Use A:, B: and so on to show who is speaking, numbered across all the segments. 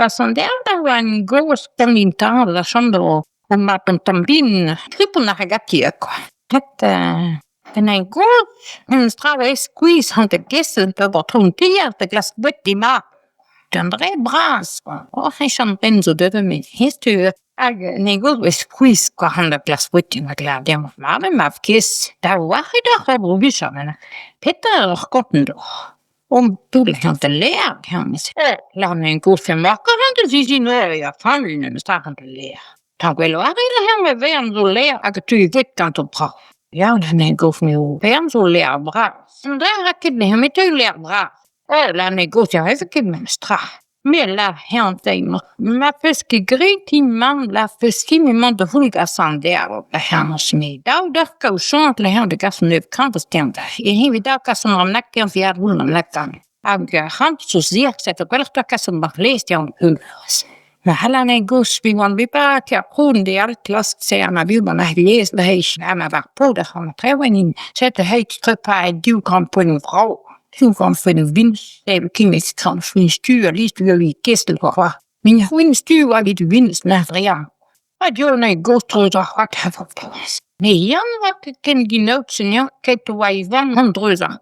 A: Passandeata var en groß termintal lasciando un mappentambin tipo una ragazziaco. Den en groß en strada squeeze han de gessen över trontier de glas buttima. Den dre bras. Och han kan benzo döver mig. Histu negul squeeze qua han de glas buttima glad. Den var med kiss. Där var det då visarna. Peter gotten då. Om du kan inte lära kan la mig en god filmmakare han inte sig nu jag familjen står han till lära. Ta väl var det här med vem så lära att du vet kan ta bra. Ja, den går för mig. Vem så lära bra. Men där räcker det med att lära bra. La mig gå jag har fick med straff. Men la hänt mig. Men fiske grit man la fiske med man de hulga sandär och la hennes med. Då ska sånt la henne gas nu kan bestämda. I hur vi kan som om nacken för hullen läckan. Jag han så ser så att väl ska som bara läst jag hullas. Men hela den gus vi man vi bara till hon det allt last säga när vi man har läst det här när var på det han träningen sätter högt trappa du kan på en frau. Du kan få en vinst, det er kemisk kan få en styr, lige styr vi gæstel for. Men jeg får en styr, hvor vi vinst nær real. Og det er en god trød, der har haft for plads. Men jeg kan give noget til jer, kan du være i vand, han drøser.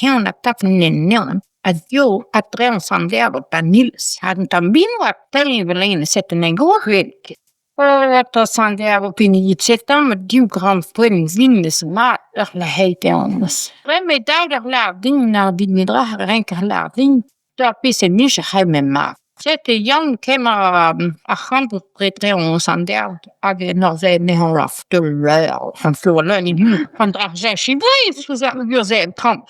A: Her er tappen en nævn. At jo, at dreven sådan der, hvor der Nils har den der mindre, der vil en sætte en god højt. Og at der sådan der, hvor vi i sætter med 20 gram på en vindende smart, der lader have det andet. Hvem i dag, der lader vinde, når vi med drækker rænker lader vinde, der bliver en nische her med mig. Så det er Jan kamera og han på dreven sådan der, og når det er nævnt af det rør, han flår løn i huden, han drækker sig skibrig, så siger han, sig en kom.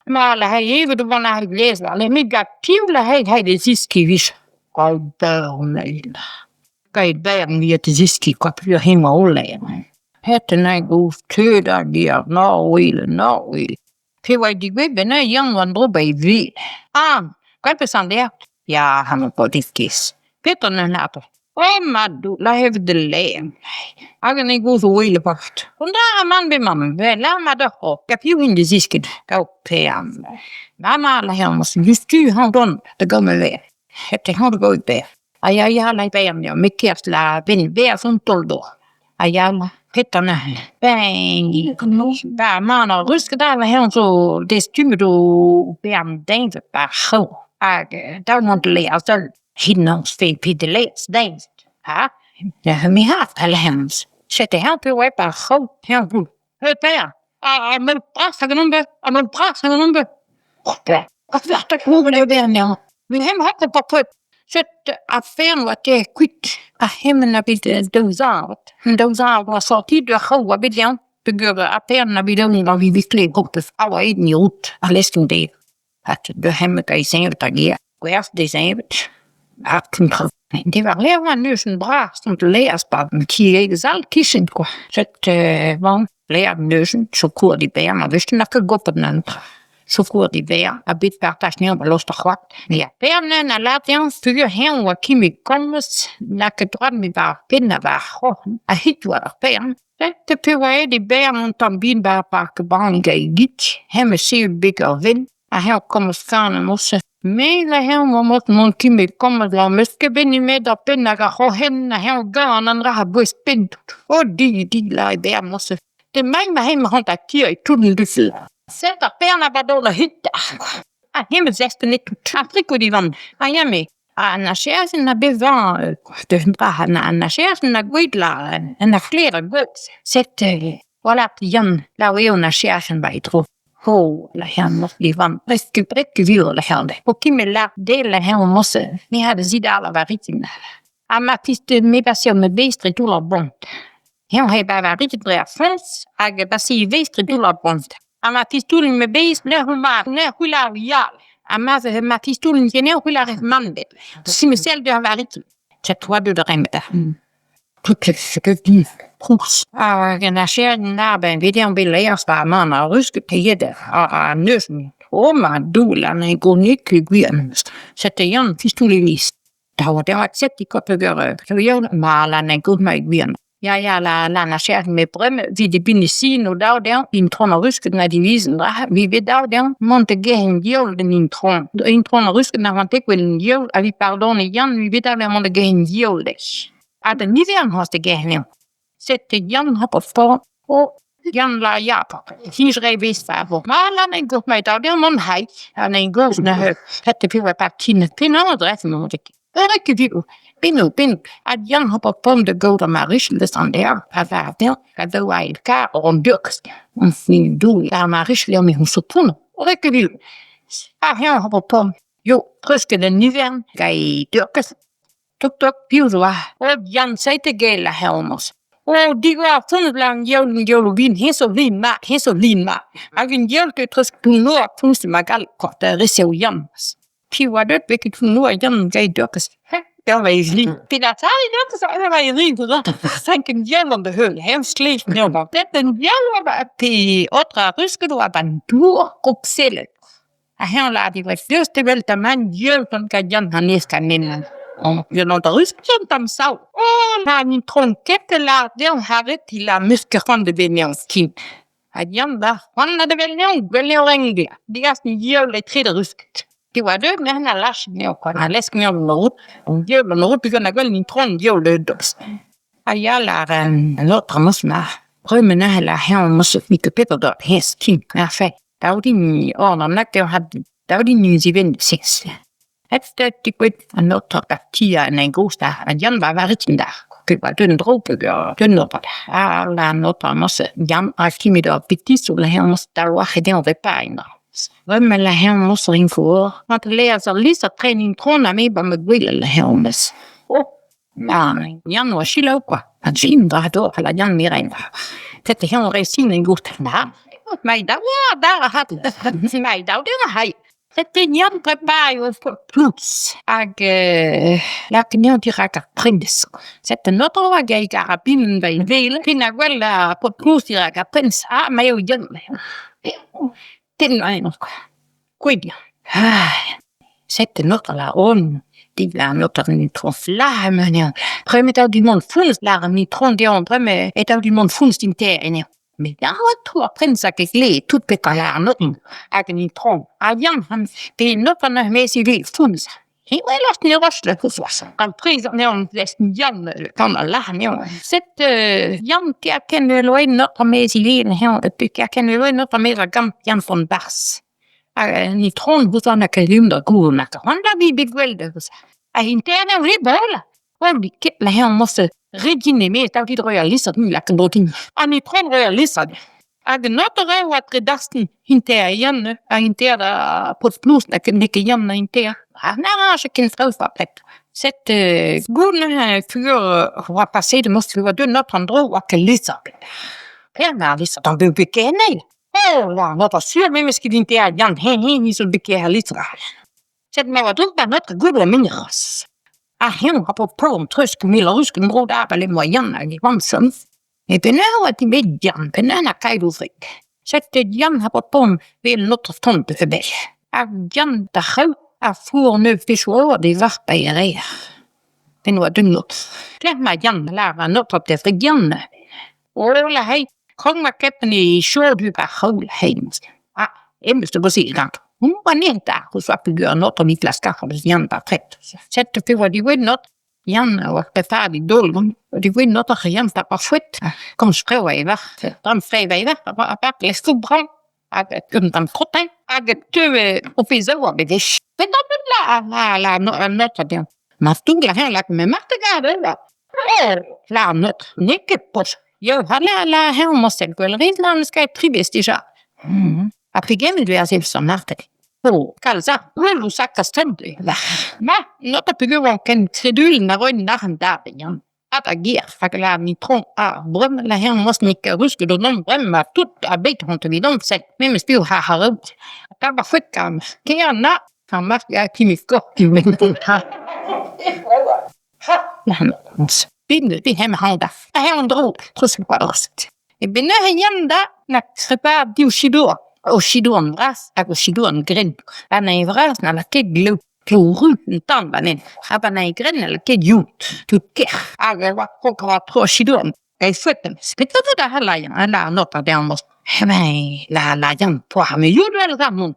A: Men la have, du var når jeg læser, lad mig godt pivle have det sidste kivis. Godt børne. Gait bæren vi det sidste kopie hemma olleen. Hette näin uus töder ja Norge. Det var de gubben Jan van Drobe vi. Godt bestand det. Ja, han var på dit kis. Peter nato. Madu, la have de lægen. Agen ikke ud uile bort. Og der man be man, lad mig da op. Jeg piv ind det sidste. Gav pæren. Mamma la her måste just du han don. Det går med væk. Hette han det går i bær. Jeg la bæren jo med kært la ben vær som toldo. La Petterne. Bæn man og ruske der var her så det stymme du bæren dænge bare ho. Der må du lære så hinnans fe pideles dænge. Ja, mi har alle hans. Så det her på bare ho her du. Hør der. Men bras har nogen og men bras har nogen. Og der kunne det være nær. Vi har haft på så affæren var det kvitt. Hemmen er blevet dødsart. Dødsart var så tid, du har været bedre. Begynder affæren er blevet, når vi virkelig brugte over i den ud. Og læste en del. At du hemmen kan i sengen, der giver. Og jeg det senget. Men det var læreren nøsen bra, som du lærer bare den kigge ikke selv kissen. Så var læreren nøsen, så kunne de bære mig. Hvis du nok kan gå på den anden. Så får de være at bytte partage med los der hot. Ja, bærene er lavet den fyre her hvor kimi kommes, nakke drømme med bare pinde var hården. Og hit var der bæren. Det peger de bæren om bin bare bakke bange i gik. Her med se bygge og vind. Og her kommer skærne mosse. Men her må måtte nogen kimi komme der måske binde med der pinde og hen og her gør en andre har bøst bind. Og de lader bæren mosse. Det er mig hjemme hånd der tiger i tunnellyset. Sætter bærene bare dårlig hytte. Hjemme 16-19. Afriko de vand. Hjemme. Anarchisen er bevaret. Det er anarchisen er gudlærer. Han er flere godt. Sæt, voilà, Jan. Lav jo anarchisen bare i tro. La her måtte de vand. Rikke videre la her det. Og Kim lær del af her måtte. Vi havde sit alle været rigtig. Jeg piste med baseret med vestre $. Her har jeg bare været rigtig drevet frans. Jeg bare sige vestre $. Ama pistolen med base nær hular vial. Ama ma pistolen nær hular mande. Så mig selv det har været. Så tror du der med der. Du kan ikke pros. Den skær den der ben ved om vil lære spar man og ruske til det og nøsen. Man du lader en god nikkyvien. Så det en pistolen vis. Der var det sæt de godt gøre. Så jeg maler en god mig vien. Ja, la nascere me brømme, vi de binde sin og dag der, in tron og rusket na divisen dra, vi ved dag der, monte gehen jol den in tron og rusket na man tek vel en jol, vi pardon Jan, vi ved dag der monte gehen jol des. At den nivern hast de gehen. Sette Jan hop på, og Jan la Jakob. Hier schreef wist waarvoor. Maar dan ik op mij daar der man hij, en een goos na het veel partine, pinna drijf me ik. Ik digo, pin, at Jan hop op de goda marisch, dus aan der, daar, dat doe hij elkaar rondduks. En vind doe, daar marisch leer me hoe ze doen. Ik digo, Jan hop op jo, ruske de nivern, gai durkes. Tuk, piuwa. Jan zei te gele helmers. Die var lang jolvin, heso lin ma. Agin jolke trus kunor punste magal korta reseu jams. Piwa det beke kunor jam gai durkes. Der var isli. Pinatari durkes, der var isli. Sanken jel de høl, hem sleef ned. Det den jel var pe otra ruske du abandur kopsele. Her lader de var første vel der man jel von gajan haneska nenen. Je n'entends rien comme ça. La ni tronquette la der havet il a musque van de Benjamin. Adjan da van de Benjamin, Benjamin. Digas ni je le tre de rusket. Die var de men la lâche ne ko na lesk me on route. On je le route puis on a gol ni tron je le dos. Aya la l'autre musma. Promena la hen mus fi que peter dot hes king. Parfait. Daudi ni on a nakter had daudi ni ziven six. Efter de gik og nåt op af tider en god start, og Jan var rigtig der. Det var den droge og den op der. Alla nåt om os. Jan har kimmet op i de så her måste der var den ved pejner. Hvem la her måste ringe for. Når det lærer sig lige så træning trona med på med vil la her måste. Nej, Jan var skille op. Han Jim der då eller Jan mere end. Det her var sin en god. Nej. Men der har det. Nej, der det har Sette Jan prepare jo plus. Laat je die raken prins. Sette not over gay carabinen bij velen. Pina quella plus die raken prins. Maar jo Jan. Ten nou nog. Quindi. Sette not la on. Die la not er niet trofla meneer. Prøv at die mond funs la niet tron die on prøv at die mond funs din ter. Men jeg tror prinser kan glæde tut bekalder noten. Jeg kan i tron. Jan han det er notterne med sig vil funds. He var ellers nede røsle hos os. Han priser nævnt næsten Jan kan Allah nævnt. Sæt Jan der kan jo løje notter med sig vil her. Jeg kan jo løje notter med sig gammel Jan von Bars. I tron hos han kan lymde gode nakker. Han der vi begvælde hos. Hende der lidt bølle. Hvor vi kætler her måste Regine med, der de royalister, den lakken rotin. Og ni tron royalister. Og det not der var redasten hinter Janne, og hinter der på plusen, der kan ikke Janne hinter. Han er ikke en fred for plet. Sæt gudene fyre var passé, det måste være det not han drog, og kan lisse. Her var lisse, der blev begænet. Ja, når der syr med, skal din der Jan hen, så begærer lisse. Sæt med, at du var not gudene mindre os. Hen har på om trøsk med rusken brud arbejde med Jan og de vansom. Jeg benøver de med Jan, benøver kan du frik. Så det Jan har på om vil not of tonte forbi. Jan der gav for nu visuelt de var bij je. Den var dun not. Klem med Jan lærer not op det frik Jan. Ola hej, kom med kappen i sjøl på hol hjem. Emste på sig gang. Hun var nede der, hos var begyndt noget, og vi flasker for det Jan der træt. Sætte for, at de ved noget. Jan var befærdig dårlig, og de ved noget, at Jan der var fedt. Kom sprøver i vej. Drøm fred i vej, og bare læs for brand. Og kunne dem trådte, og tøve officerer ved det. Men der la noget af det. Men du lader her lagt med magtegade, eller? La noget. Nikke på. Jo, la her måste gå. Rigsland skal tribes de så. A pigem du as som naftet. Kalza, du sagt ständig. Ma, not a pigem kan credul na roin nachen da Jan. At agir, fakla mi tron a brum la her måste ni ruske do non bremma tut a bet hon te vidon set. Men spil ha rot. Ta ba fut kam. Kena, kan mak ja kimiko kimen. Binde det hem handa. A her on drog, trus på ost. E binne Jan da na trepa diu shidur. Og Shidon ras, og Shidon grin. Han er vras når der kig løb. Kloruten tan banen. Han er grin eller kig jut. Du kig. Og var kokra tro Shidon. Ei flytten. Spetade det hela Notre Dame. La Jan poa me yudel ramon.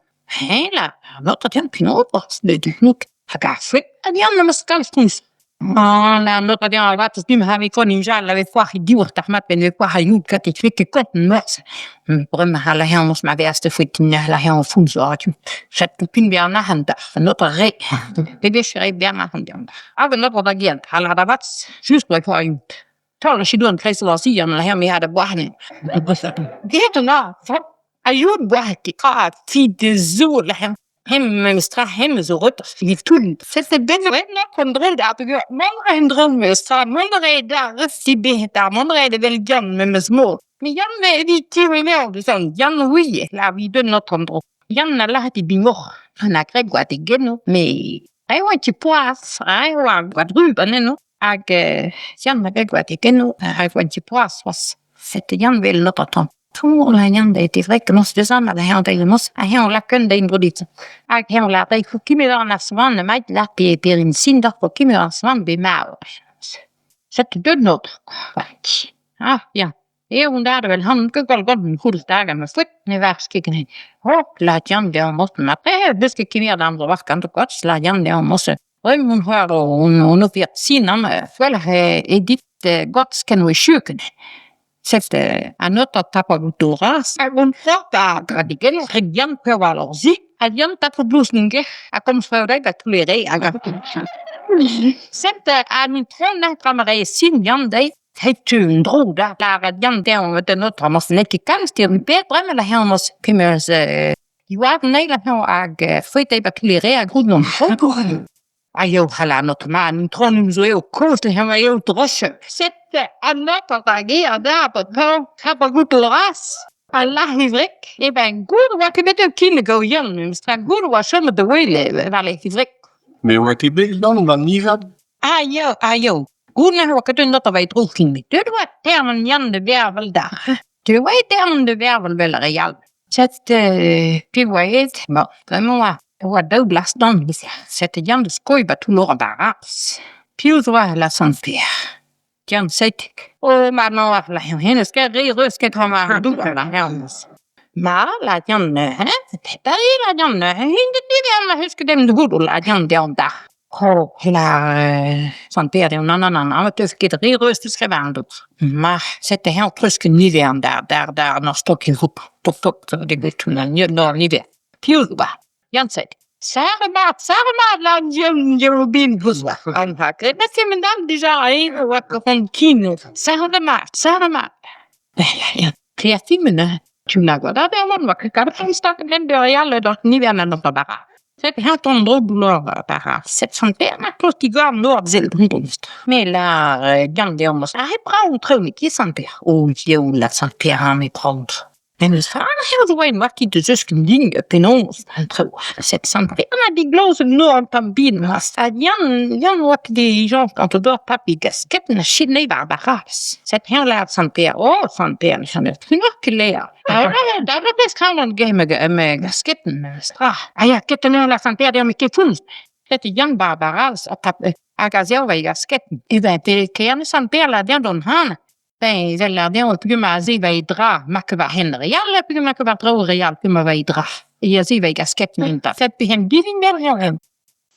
A: La Notre Dame pinopos de nuk. Hagafrit. Jan maskalfus. La Notre Dame vatas bim havi koninja la vefoa diur tahmat ben vefoa hayud katit fikke kotten mers. Brum hala hemos ma verste fitten la hen funzort. Chat pin bien na handa. Notre re. Det blir bien na handa. Ave Notre Dame hala da vats. Just på hayud. Talar sig då en kreiselaasian la hem hade bahne. Det na. Ayud bahti ka fi de zo la hem mistra hem zo rot fi tul. C'est ben na kondrel da bego. Man rendrel mistra man reda resti be da man reda vel jan med små. Men jan med vi timer de sån jan oui la vi de notre endroit. Jan la hati bimor. Na greg gwa te geno mais ai wa ti poas ai wa quadruba neno. Jan na greg wat geno ai wa ti poas was. C'était jan vel notre temps. Tout la jan de te vrek nos de sama la han de nos a han la kun de indrodit. Ag han la de ku kimi na svan na mai la pe in sinda ku kimi na svan be ma. C'était de notre. Ja. Hon där väl han går gången hur dagar med fot med värskigen. La jan de måste na pe det ska kimi na andra veckan då gott la jan de måste. Och hon hör hon vet sinan väl edit gott ska nu sjuken. C'était un autre tapaguturas. Un forta gradigen regian per valorzi. Adian tapablusninge a comme frère da toléré aga. C'était un tron tramare sin yande. Het un droga la radian de de notre mosnet qui kalstir bet vraiment la helmos kimers you have naila no ag fete ba toléré a grudnon. Ayo hala not man tron zo kost hem ayo drosche. C'était un autre tagi ada but tapaguturas. Allah hivrik. Ben goed wat ik met een kind go jan. Stra goed was some de wele wel hivrik.
B: Mais wat die big dan niet gaat.
A: Ayo. Goed na wat doen dat wij droog ging. Dit wat termen jan de wervel daar. De wij termen de wervel wel real. C'était pivoet. Maar vraiment wat Douglas dan is. C'était jan de skoi ba tout leur baras. Pius wa la Saint-Pierre. Jan setik. Maar nou af la hen ska rus ska komma du la hens. Maar la jan där är la jan inte det alla huskar dem de god la jan där där. La Saint-Pierre och annan vet du ska det rus det ska vara då. Maar sätter helt trusken nivån där när stock ihop. Tok det går till en ny nivå. Pius wa jan setik. Sarma la Jobin Huzwa. Anhak. Dat is mijn naam déjà wat van kino. Sarma. Ja. Kreatieve tu n'as dat er man wat kan van stak den de real dat niet weer naar de bara. C'est un ton drôle bara. C'est son père na postigar noord zelbrunst. Mais la gande omos. Ah prend trop qui son père. Oh Dieu la son père me prend. En dus heel de way wat die de zusken dingen penons entre cette santé on a des gloses no tambien mas jan wat die gens quand on doit papi gasket na chine barbaras cette heel laat santé santé je ne plus que l'air daar is kan een game gasketten stra ja ketten la santé de me kefuns cette jan barbaras agazel vai gasketten even te kerne santé la den han. Ben, zeller den puma zi vai dra makva hen real puma makva dra real puma vai dra. Ja zi vai gasket minta. Set bi hen giving mer